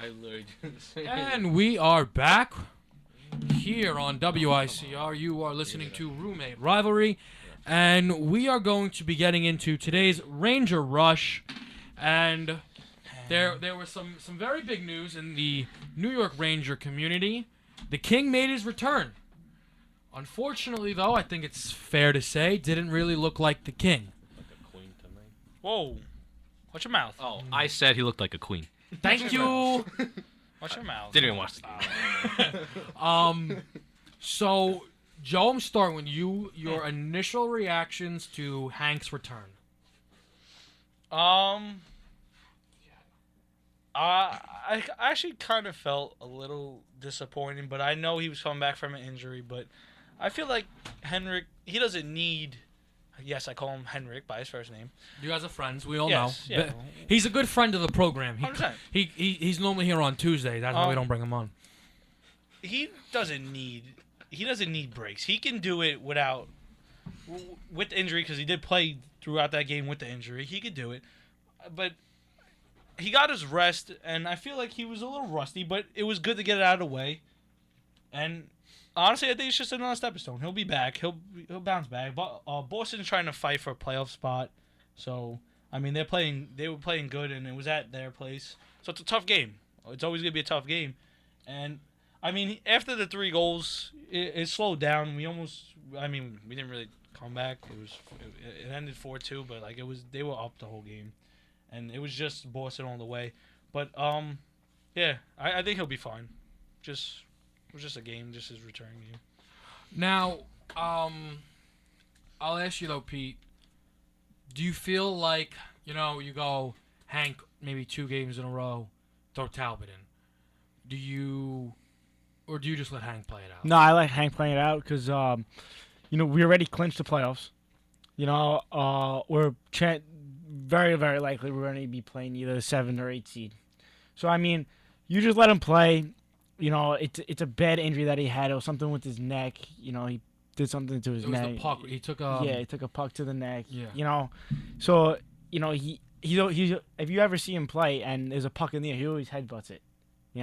I literally didn't say And we are back here on WICR. You are listening to Roommate Rivalry, and we are going to be getting into today's Ranger Rush. And there was some very big news in the New York Ranger community. The King made his return. Unfortunately, though, I think it's fair to say, didn't really look like the King. like a queen to me. Whoa. Watch your mouth. Oh, I said he looked like a queen. Thank you. Watch your mouth. Didn't even watch the game. So, Joe, I'm starting with you. Your initial reactions to Hank's return. I actually kind of felt a little disappointed, but I know he was coming back from an injury. But I feel like Henrik, he doesn't need. Yes, I call him Henrik by his first name. You guys are friends. We all Yes, know. yeah. But he's a good friend of the program. 100%. He's normally here on Tuesday. That's why we don't bring him on. He doesn't need breaks. He can do it with the injury, because he did play throughout that game with the injury. He could do it, but he got his rest, and I feel like he was a little rusty, but it was good to get it out of the way. And honestly, I think it's just another stepping stone. He'll be back. He'll bounce back. But Boston's trying to fight for a playoff spot, so I mean they were playing good, and it was at their place. So it's a tough game. It's always gonna be a tough game, and I mean after the 3 goals, it slowed down. We didn't really come back. It ended 4-2, but like they were up the whole game, and it was just Boston all the way. But yeah, I think he'll be fine. It was just a game, just his return game. Now, I'll ask you though, Pete. Do you feel like you go Hank maybe 2 games in a row, throw Talbot in? Do you just let Hank play it out? No, I like Hank playing it out because, we already clinched the playoffs. We're very, very likely we're going to be playing either the 7 or 8 seed. So, I mean, you just let him play. It's a bad injury that he had. It was something with his neck. He did something to his neck. It was the puck. He took he took a puck to the neck. Yeah. So, he if you ever see him play and there's a puck in the air, he always headbutts it. I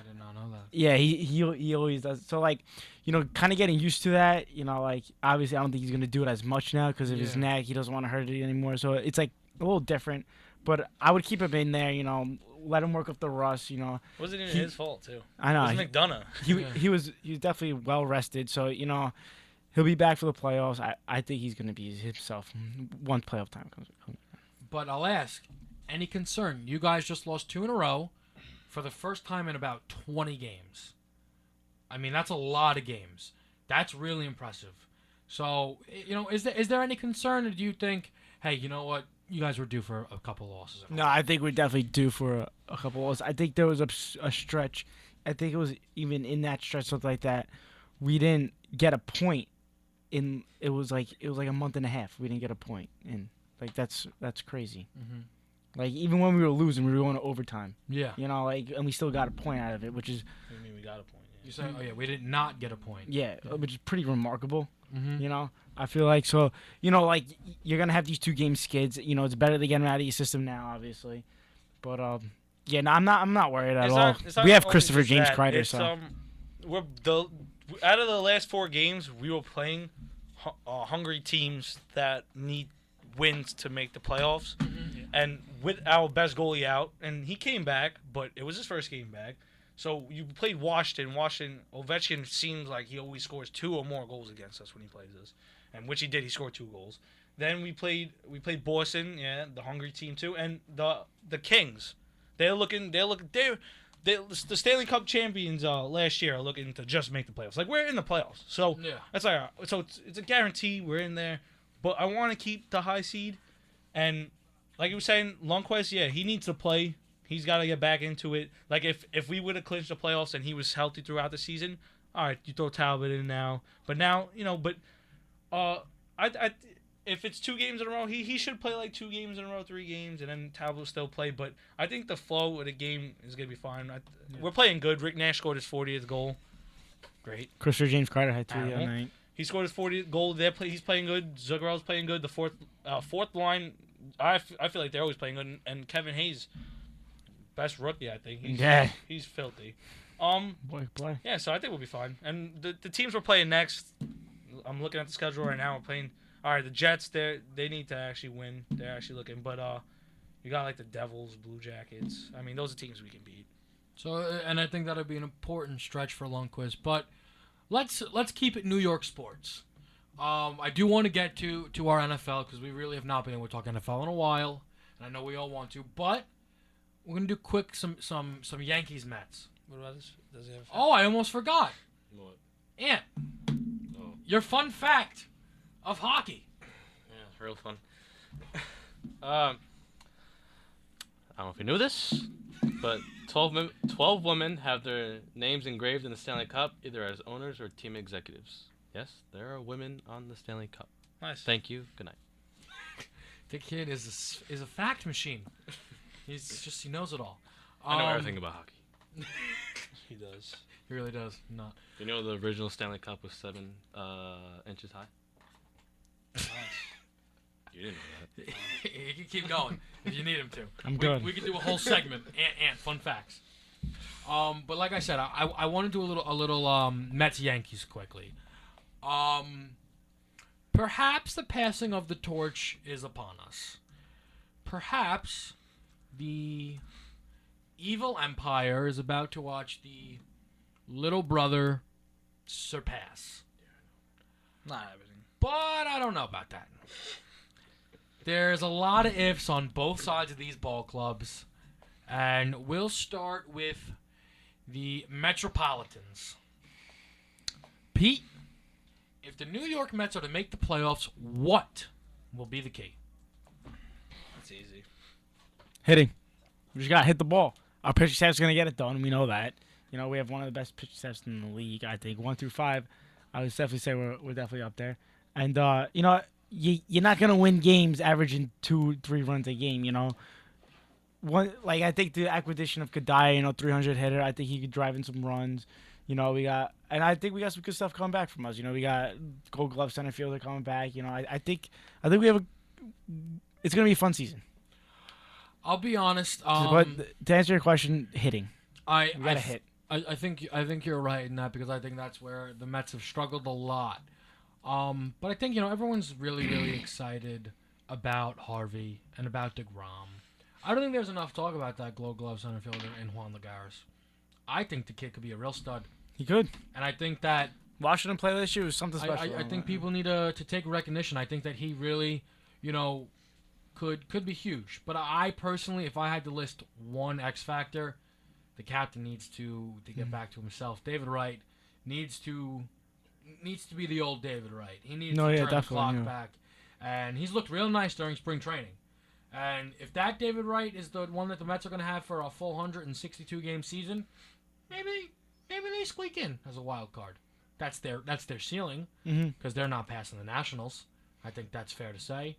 did not know that. Yeah, he always does. So kind of getting used to that. Obviously I don't think he's gonna do it as much now because of his neck. He doesn't want to hurt it anymore. So it's a little different. But I would keep him in there. Let him work up the rust. Wasn't even his fault too. I know. It was McDonough. He was definitely well rested. So he'll be back for the playoffs. I think he's gonna be himself once playoff time comes. But I'll ask, any concern? You guys just lost 2 in a row for the first time in about 20 games. I mean, that's a lot of games. That's really impressive. So, is there any concern, or do you think, hey, you know what, you guys were due for a couple losses? No, I think we're definitely due for a couple losses. I think there was a stretch. I think it was even in that stretch, something like that, we didn't get a point. It was like a month and a half. We didn't get a point, and that's crazy. Mm-hmm. Even when we were losing, we were going to overtime. Yeah. and we still got a point out of it, which is. What do you mean we got a point? You say, oh yeah, we did not get a point. Yeah, which is pretty remarkable. Mm-hmm. I feel like so. You're gonna have these 2 game skids. It's better to get them out of your system now, obviously. But yeah, no, I'm not worried at all. We have Christopher James Kreider, so. Out of the last 4 games, we were playing hungry teams that need wins to make the playoffs. Mm-hmm. And with our best goalie out, and he came back, but it was his first game back. So you played Washington. Ovechkin seems like he always scores 2 or more goals against us when he plays us, and which he did. He scored 2 goals. Then we played Boston, the hungry team too, and the Kings. The Stanley Cup champions last year are looking to just make the playoffs. We're in the playoffs, so that's it's a guarantee we're in there. But I want to keep the high seed, and like you were saying, Lundqvist, he needs to play. He's got to get back into it. If we would have clinched the playoffs and he was healthy throughout the season, all right, you throw Talbot in now. But now, if it's 2 games in a row, he should play 2 games in a row, 3 games, and then Talbot will still play. But I think the flow of the game is gonna be fine. We're playing good. Rick Nash scored his 40th goal. Great. Christopher James Kreider had 2 the other night. He scored his 40th goal. He's playing good. Zuccarello's playing good. The fourth line, I feel like they're always playing good. And Kevin Hayes, best rookie. I think. He's filthy. Boy. Yeah, so I think we'll be fine. And the teams we're playing next, I'm looking at the schedule right now. We're playing. All right, the Jets. They need to actually win. They're actually looking, but you got like the Devils, Blue Jackets. I mean, those are teams we can beat. So, and I think that'll be an important stretch for Lundqvist. But let's keep it New York sports. I do want to get to our NFL because we really have not been able to talk NFL in a while, and I know we all want to. But we're gonna do quick some Yankees Mets. What about this? Does he have? Oh, I almost forgot. What? Ant, Oh, your fun fact of hockey. yeah, it's real fun. I don't know if you knew this, but 12 women have their names engraved in the Stanley Cup, either as owners or team executives. Yes, there are women on the Stanley Cup. Nice. Thank you. Good night. The kid is a fact machine. He knows it all. I know everything about hockey. He does. He really does. Not. You know the original Stanley Cup was 7 inches high? Nice. You didn't know that. He can keep going if you need him to. I'm good. We could do a whole segment. Ant fun facts. But like I said, I want to do a little Mets Yankees quickly. Perhaps the passing of the torch is upon us. Perhaps the evil empire is about to watch the little brother surpass. Not everything. But I don't know about that. There's a lot of ifs on both sides of these ball clubs. And we'll start with the Metropolitans. Pete, if the New York Mets are to make the playoffs, what will be the key? That's easy. Hitting. We just gotta hit the ball. Our pitching staff's gonna get it done. We know that. You know, we have one of the best pitching staffs in the league. I think 1 through 5. I would definitely say we're definitely up there. And you know, you're not gonna win games averaging 2-3 runs a game. You know, I think the acquisition of Kadai, 300 hitter. I think he could drive in some runs. You know, and I think we got some good stuff coming back from us. You know, we got Gold Glove center fielder coming back. You know, I think we have it's gonna be a fun season. I'll be honest. But to answer your question, hitting. We gotta hit. I think you're right in that because I think that's where the Mets have struggled a lot. But I think everyone's really excited about Harvey and about DeGrom. I don't think there's enough talk about that Gold Glove center fielder in Juan Lagares. I think the kid could be a real stud. He could. And I think that watching him play this year was something special. I think people need to take recognition. I think that he really, could be huge. But I personally, if I had to list one X factor, the captain needs to get back to himself. David Wright needs to be the old David Wright. He needs to turn the clock back. And he's looked real nice during spring training. And if that David Wright is the one that the Mets are going to have for a full 162-game season, maybe they squeak in as a wild card. That's their ceiling because they're not passing the Nationals. I think that's fair to say.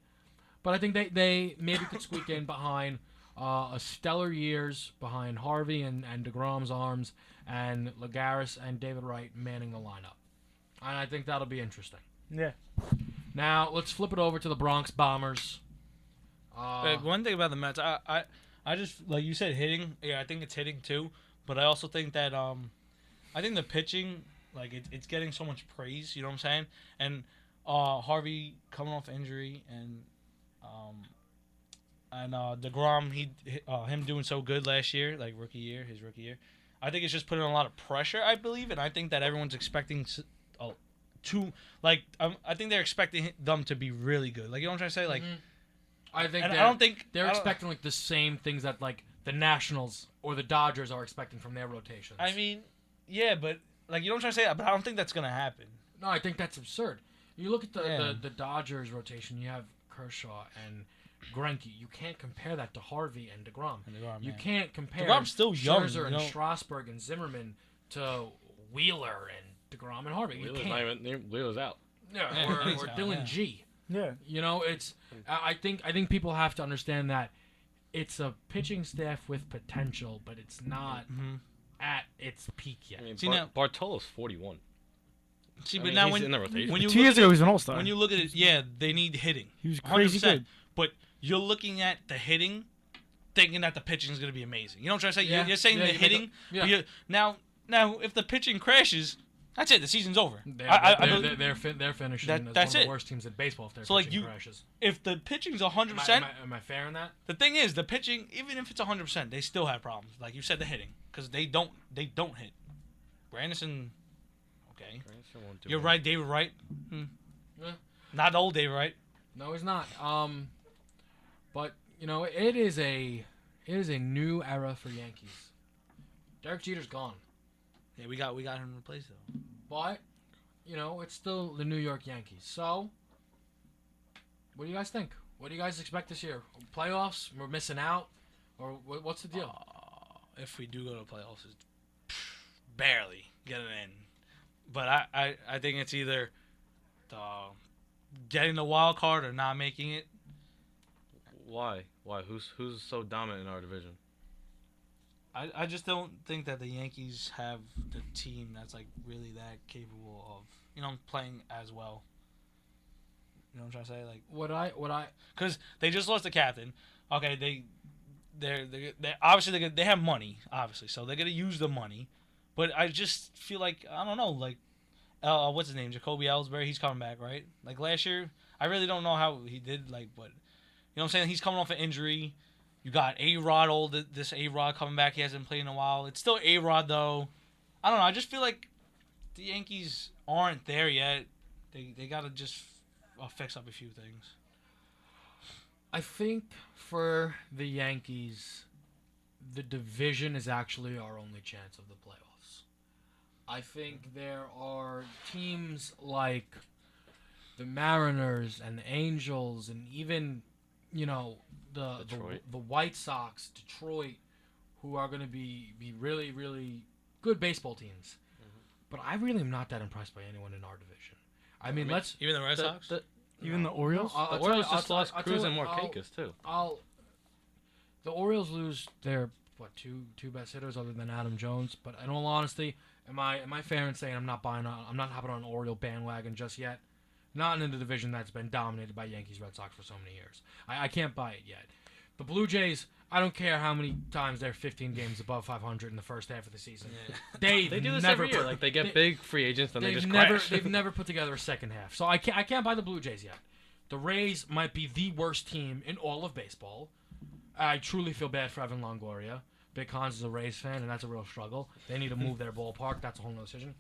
But I think they maybe could squeak in behind a stellar years behind Harvey and DeGrom's arms and Lagares and David Wright manning the lineup. And I think that'll be interesting. Yeah. Now, let's flip it over to the Bronx Bombers. One thing about the Mets, I just, like you said, hitting. Yeah, I think it's hitting too. But I also think that I think the pitching, like it's getting so much praise. You know what I'm saying? And Harvey coming off injury and DeGrom, him doing so good last year, like his rookie year. I think it's just putting a lot of pressure, I believe, and I think that everyone's expecting I think they're expecting them to be really good. Like, you know what I'm trying to say? Like, I think I don't think they're expecting like the same things that like the Nationals or the Dodgers are expecting from their rotations. I mean, yeah, but like, you know what I'm trying to say? But I don't think that's gonna happen. No, I think that's absurd. You look at the Dodgers rotation. You have Kershaw and Greinke. You can't compare that to Harvey and DeGrom. You can't compare DeGrom's still young. Scherzer and Strasburg and Zimmerman to Wheeler and DeGrom and Harvey. Wheeler's out. Yeah, or Dylan G. Yeah. It's. I think people have to understand that it's a pitching staff with potential, but it's not at its peak yet. I mean, Bartolo's 41. See, but now he's in the rotation. when you 2 years ago, he was an all-star. When you look at it, yeah, they need hitting. He was crazy 100%. good. But you're looking at the hitting, thinking that the pitching is going to be amazing. You know what I'm trying to say? Yeah. You're saying Yeah, the you make a- hitting. yeah. But now, if the pitching crashes, that's it. The season's over. They're finishing as one that's of the it. worst teams in baseball if their So, like, pitching you- crashes. If the pitching's 100%, Am I fair in that? the thing is, the pitching, even if it's 100%, they still have problems. Like you said, the hitting, because they don't hit. Brandon, okay. You're right, David Wright. Yeah. Not old David Wright. No, he's not. But it is a new era for Yankees. Derek Jeter's gone, Yeah, we got him replaced though. but it's still the New York Yankees. So, what do you guys think? What do you guys expect this year? Playoffs? We're missing out, or what's the deal? If we do go to playoffs, it's barely getting in. But I think it's either getting the wild card or not making it. Why? Who's so dominant in our division? I just don't think that the Yankees have the team that's like really that capable of playing as well. You know what I'm trying to say? Like What I because they just lost the captain. Okay, they obviously they have money obviously, so they're gonna use the money. But I just feel like I don't know, like what's his name, Jacoby Ellsbury, he's coming back, right? Like last year, I really don't know how he did, like, but you know what I'm saying? He's coming off an injury. You got A-Rod, this A-Rod coming back. He hasn't played in a while. It's still A-Rod though. I don't know. I just feel like the Yankees aren't there yet. They gotta just fix up a few things. I think for the Yankees, the division is actually our only chance of the playoffs. I think there are teams like the Mariners and the Angels and even, the White Sox, Detroit, who are going to be really, really good baseball teams. Mm-hmm. But I really am not that impressed by anyone in our division. I mean even the Red Sox? Even the Orioles? The Orioles just lost Cruz and Markakis too. The Orioles lose their two best hitters other than Adam Jones. But in all honesty, am I fair in saying I'm not hopping on an Oriole bandwagon just yet? Not in the division that's been dominated by Yankees, Red Sox for so many years. I can't buy it yet. The Blue Jays, I don't care how many times they're 15 games above 500 in the first half of the season. Yeah. They do this every year. Like they get big free agents, then they just crash. They've never put together a second half. So I can't buy the Blue Jays yet. The Rays might be the worst team in all of baseball. I truly feel bad for Evan Longoria. Big Hans is a Rays fan, and that's a real struggle. They need to move their ballpark. That's a whole nother decision.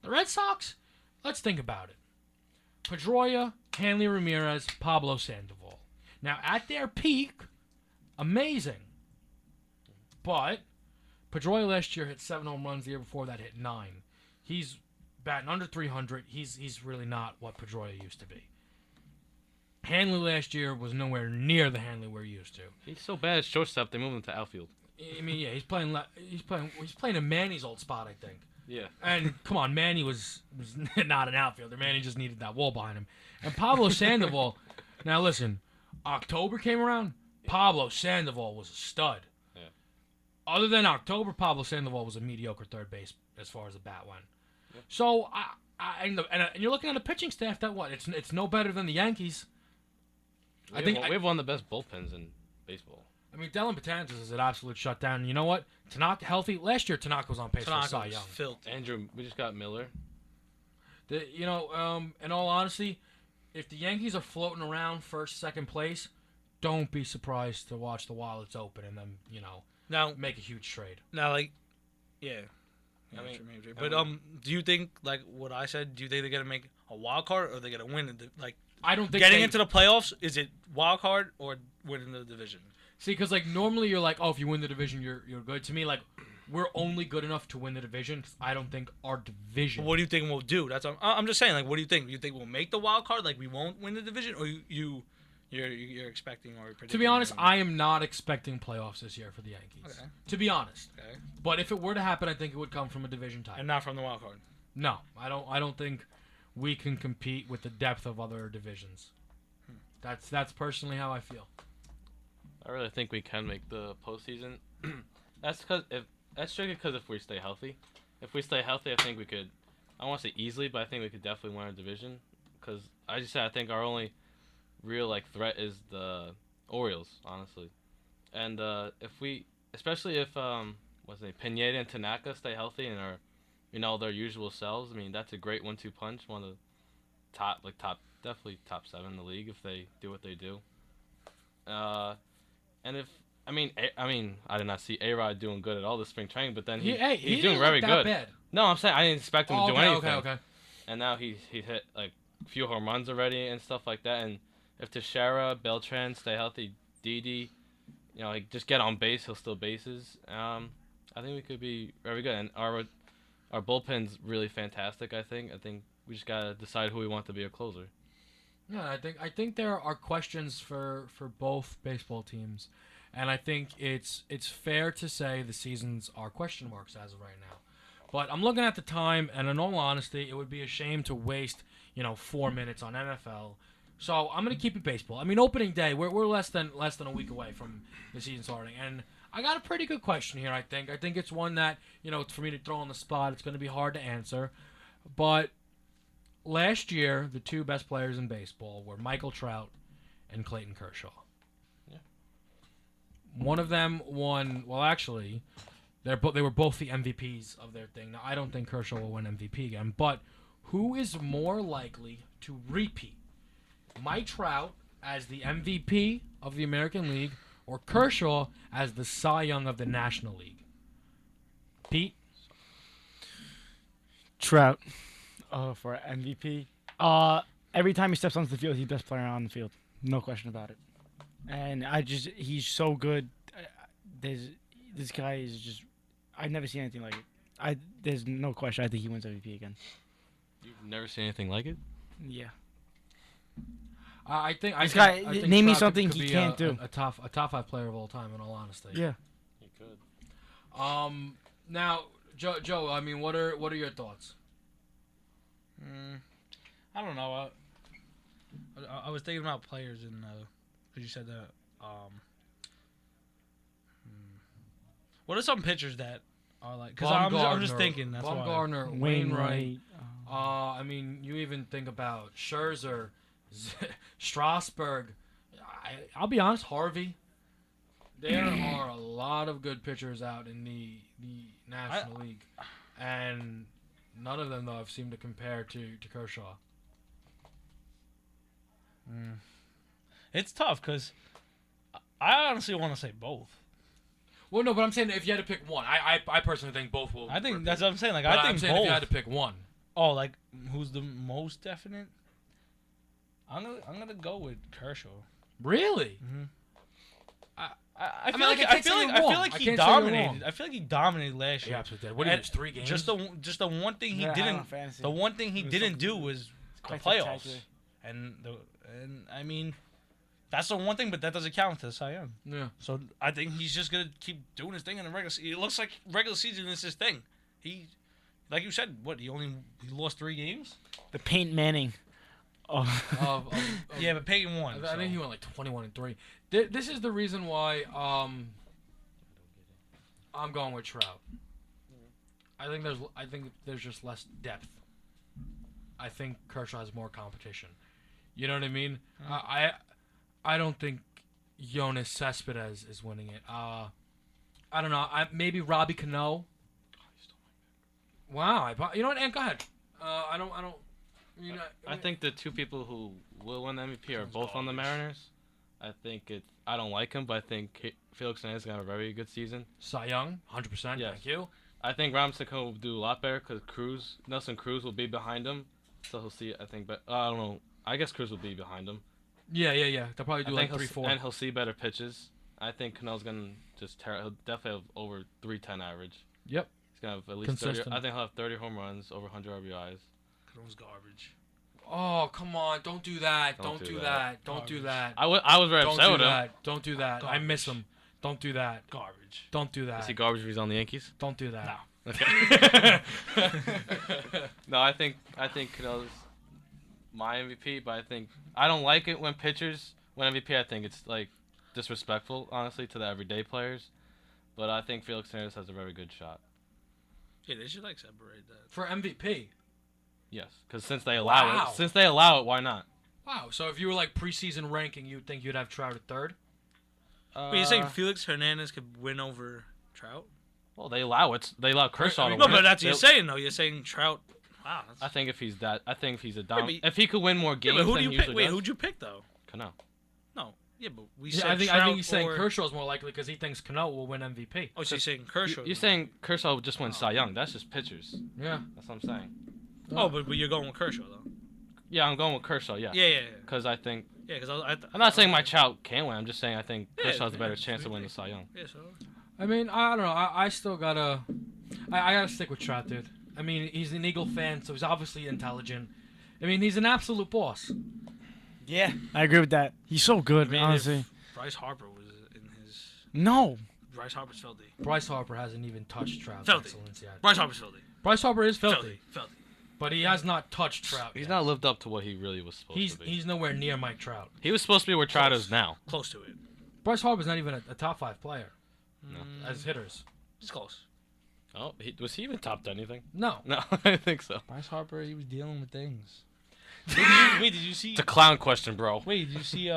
The Red Sox, let's think about it. Pedroia, Hanley Ramirez, Pablo Sandoval. Now, at their peak, amazing. But Pedroia last year hit 7 home runs. The year before that hit 9. He's batting under 300. He's really not what Pedroia used to be. Hanley last year was nowhere near the Hanley we're used to. He's so bad at shortstop, they moved him to outfield. I mean, yeah, he's playing in Manny's old spot, I think. Yeah. And come on, Manny was not an outfielder. Manny just needed that wall behind him. And Pablo Sandoval. Now listen, October came around. Pablo Sandoval was a stud. Yeah. Other than October, Pablo Sandoval was a mediocre third base as far as the bat went. Yeah. So and you're looking at a pitching staff that it's no better than the Yankees. We have one of the best bullpens in baseball. I mean, Dellin Betances is an absolute shutdown. And you know what? Tanaka healthy. Last year, Tanaka was on pace for Cy Young. Filthy. Andrew, we just got Miller. In all honesty, if the Yankees are floating around first, second place, don't be surprised to watch the while it's open and then, now make a huge trade. Now, like, yeah. But do you think, like what I said, do you think they're gonna make a wild card or they're gonna win? I don't think getting into the playoffs, is it wild card or winning the division? See, because like normally you're like, oh, if you win the division, you're good. To me, like we're only good enough to win the division. 'Cause I don't think our division. But what do you think we'll do? That's I'm just saying. Like, what do you think? You think we'll make the wild card? Like, we won't win the division, or you're expecting or predicting? To be honest, I am not expecting playoffs this year for the Yankees. Okay. To be honest. Okay. But if it were to happen, I think it would come from a division title. And not from the wild card. No, I don't think we can compete with the depth of other divisions. That's personally how I feel. I really think we can make the postseason. That's strictly because if we stay healthy. If we stay healthy, I think we could. I don't want to say easily, but I think we could definitely win our division. Because I think our only real threat is the Orioles. Honestly, And especially if what's his name, Pineda and Tanaka stay healthy and are, their usual selves. I mean, that's a great 1-2 punch. One of the definitely top 7 in the league if they do what they do. And if I did not see A-Rod doing good at all this spring training, but then he's doing very good. Bad. No, I'm saying I didn't expect him to do anything. Okay. And now he hit like a few home runs already and stuff like that. And if Teixeira, Beltran stay healthy, Didi, like just get on base, he'll steal bases. I think we could be very good. And our bullpen's really fantastic. I think we just gotta decide who we want to be a closer. Yeah, I think there are questions for both baseball teams, and I think it's fair to say the seasons are question marks as of right now. But I'm looking at the time, and in all honesty, it would be a shame to waste 4 minutes on NFL. So I'm gonna keep it baseball. I mean, opening day, we're less than a week away from the season starting, and I got a pretty good question here. I think it's one that for me to throw on the spot, it's gonna be hard to answer, but last year the two best players in baseball were Michael Trout and Clayton Kershaw. Yeah. One of them won. Well, actually, they were both the MVPs of their thing. Now, I don't think Kershaw will win MVP again, but who is more likely to repeat? Mike Trout as the MVP of the American League or Kershaw as the Cy Young of the National League? Pete? Trout for MVP. Every time he steps onto the field, he's the best player on the field. No question about it. And he's so good. This guy is just, I've never seen anything like it. There's no question. I think he wins MVP again. You've never seen anything like it? Yeah. I think name me Trout something could he be can't do. A top 5 player of all time, in all honesty. Yeah. He could. Now, Joe. I mean, what are your thoughts? I don't know. I was thinking about players and because you said that. What are some pitchers that are like? Because I'm just thinking. That's why. Bumgarner, Wainwright. I mean, you even think about Scherzer, Strasburg. I'll be honest, Harvey. There are a lot of good pitchers out in the National League, and none of them though have seemed to compare to Kershaw. It's tough because I honestly want to say both. Well, no, but I'm saying if you had to pick one, I personally think both will. I think that's what I'm saying. Like, but I think I'm saying both. if you had to pick one. Oh, like who's the most definite? I'm gonna go with Kershaw. Really? Mm-hmm. I feel mean, like I feel like he dominated. I feel like he dominated last year. Yeah, absolutely. What did he 3 games? Just the one thing he didn't. The one thing he didn't do was the playoffs. And I mean, that's the one thing, but that doesn't count to the Cy Young. Yeah. So I think he's just gonna keep doing his thing in the regular season. It looks like regular season is his thing. He, like you said, he lost 3 games. The Peyton Manning. Yeah, but Peyton won. I think he went like 21-3. This is the reason why I'm going with Trout. I think there's just less depth. I think Kershaw has more competition. You know what I mean? I don't think Yoenis Cespedes is winning it. I don't know. Maybe Robbie Cano. Wow. You know what? And go ahead. I don't. You know, I think the two people who will win the MVP are both on the Mariners. I don't like him, but I think Felix Hernandez is going to have a very good season. Cy Young, 100%. Yes. Thank you. I think Robinson will do a lot better because Nelson Cruz will be behind him. So he'll see, I think, but I don't know. I guess Cruz will be behind him. Yeah. They'll probably do like 3-4. And he'll see better pitches. I think Cano's going to just he'll definitely have over 310 average. Yep. He's going to have at least 30. Consistent. I think he'll have 30 home runs, over 100 RBIs. Cano's garbage. Oh, come on. Don't do that. Don't do that. Don't do that. I was very upset with him. Don't do that. Garbage. I miss him. Don't do that. Garbage. Don't do that. Is he garbage if he's on the Yankees? Don't do that. No. Okay. No, I think Cano's my MVP, but I don't like it when pitchers win MVP. I think it's like disrespectful, honestly, to the everyday players. But I think Felix Hernandez has a very good shot. Yeah, they should separate that. For MVP. Yes, because since they allow it, why not? Wow. So if you were like preseason ranking, you'd think you'd have Trout at 3rd? Wait, you're saying Felix Hernandez could win over Trout? Well, they allow it. They allow Kershaw to No, win. but that's what They- you're saying though. You're saying Trout. Wow. I think if he's a dom, but- if he could win more games Yeah, but who than do he you pick? usually Wait, does, who'd you pick though? Cano. No. Yeah, but we Yeah, said I think Trout he's saying or... Kershaw's more likely because he thinks Cano will win MVP. Oh, so you're saying Kershaw? You're saying Kershaw would just win Cy Young. That's just pitchers. Yeah. That's what I'm saying. Oh, but you're going with Kershaw though. Yeah, I'm going with Kershaw. Yeah. Yeah. Because I think Yeah, because I'm not saying my child can't win. I'm just saying I think Yeah, Kershaw's a better yeah, chance to win the Cy Young. Yeah, so. I mean, I don't know. I still gotta. I gotta stick with Trout, dude. I mean, he's an Eagle fan, so he's obviously intelligent. I mean, he's an absolute boss. Yeah, I agree with that. He's so good, I mean, honestly. if Bryce Harper was in his. No. Bryce Harper's filthy. Bryce Harper hasn't even touched Trout's Filthy. excellence yet. Bryce Harper's filthy. Bryce Harper is filthy, Filthy. but he has not touched Trout. He's yet. not lived up to what he really was supposed to be. He's nowhere near Mike Trout. He was supposed to be where Trout is now. Close to it. Bryce Harper's not even a top 5 player No. as hitters. It's close. Oh, was he even top to anything? No. No, I think so. Bryce Harper, he was dealing with things. Wait, did you see? It's a clown question, bro. Wait, did you see?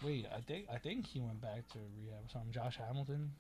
Wait, I think he went back to rehab or something. Josh Hamilton.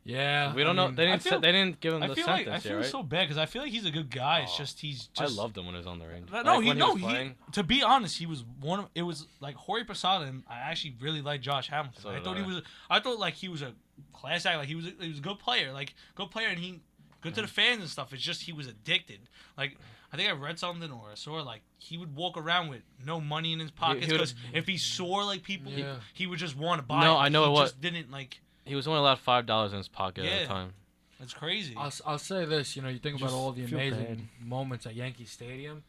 Yeah. We don't know. mean, They I didn't. feel- They didn't give him I the feel sentence like I feel yet, right? so bad because I feel like he's a good guy. It's Oh, just he's I just. loved him when he was on the range. But Like, no, when he was playing. to be honest, he was one of. It was like Jorge Posada, and I actually really liked Josh Hamilton. So I did thought I. he was. I thought like he was a class act. Like he was a good player. And he good to the fans and stuff. It's just he was addicted. Like I think I read something or I saw like he would walk around with no money in his pockets he would- because if he saw like people, Yeah. he would just want to buy. No, it. I know he it was- just didn't like. He was only allowed $5 in his pocket at Yeah. a time. It's crazy. I'll say this. You know, you think about Just all the feel amazing moments at Yankee Stadium.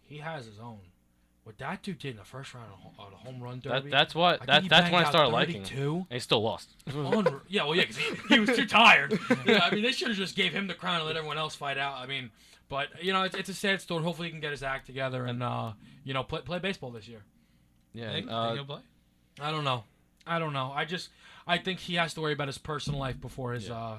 He has his own. What that dude did in the first round of the home run derby. That's what. I think That's he when I banged out started liking him. 32. And he still lost. Yeah, well, yeah, because he was too tired. Yeah, I mean, they should have just gave him the crown and let everyone else fight out. I mean, but you know, it's a sad story. Hopefully, he can get his act together and you know, play baseball this year. Yeah. Think and, he'll play? I don't know. I think he has to worry about his personal life before his. Yeah.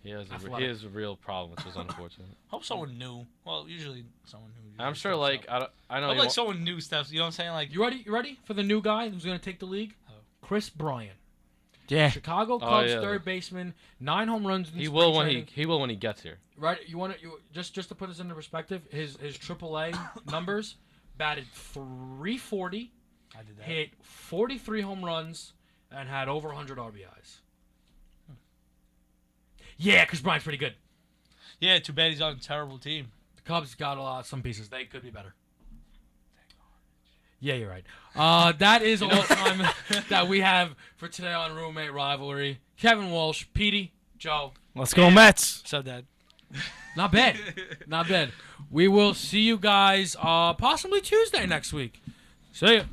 He has Athletic. a real problem, which is unfortunate. Hope someone new. Well, usually someone who. I'm sure, steps like up. I know. Hope he like won't- someone new steps. You know what I'm saying? Like You ready? You ready for the new guy who's going to take the league? Oh. Chris Bryant, Yeah. Chicago Cubs yeah. third baseman, 9 home runs. In he spring will when training. he will when he gets here. Right, you just to put this into perspective, his AAA numbers batted .340, I did that. hit 43 home runs, and had over 100 RBIs. Yeah, Chris Bryant's pretty good. Yeah, too bad he's on a terrible team. The Cubs got some pieces. They could be better. Yeah, you're right. That is all the time that we have for today on Roommate Rivalry. Kevin Walsh, Petey, Joe. Let's go, Mets. So Dad. Not bad. Not bad. We will see you guys possibly Tuesday next week. See ya.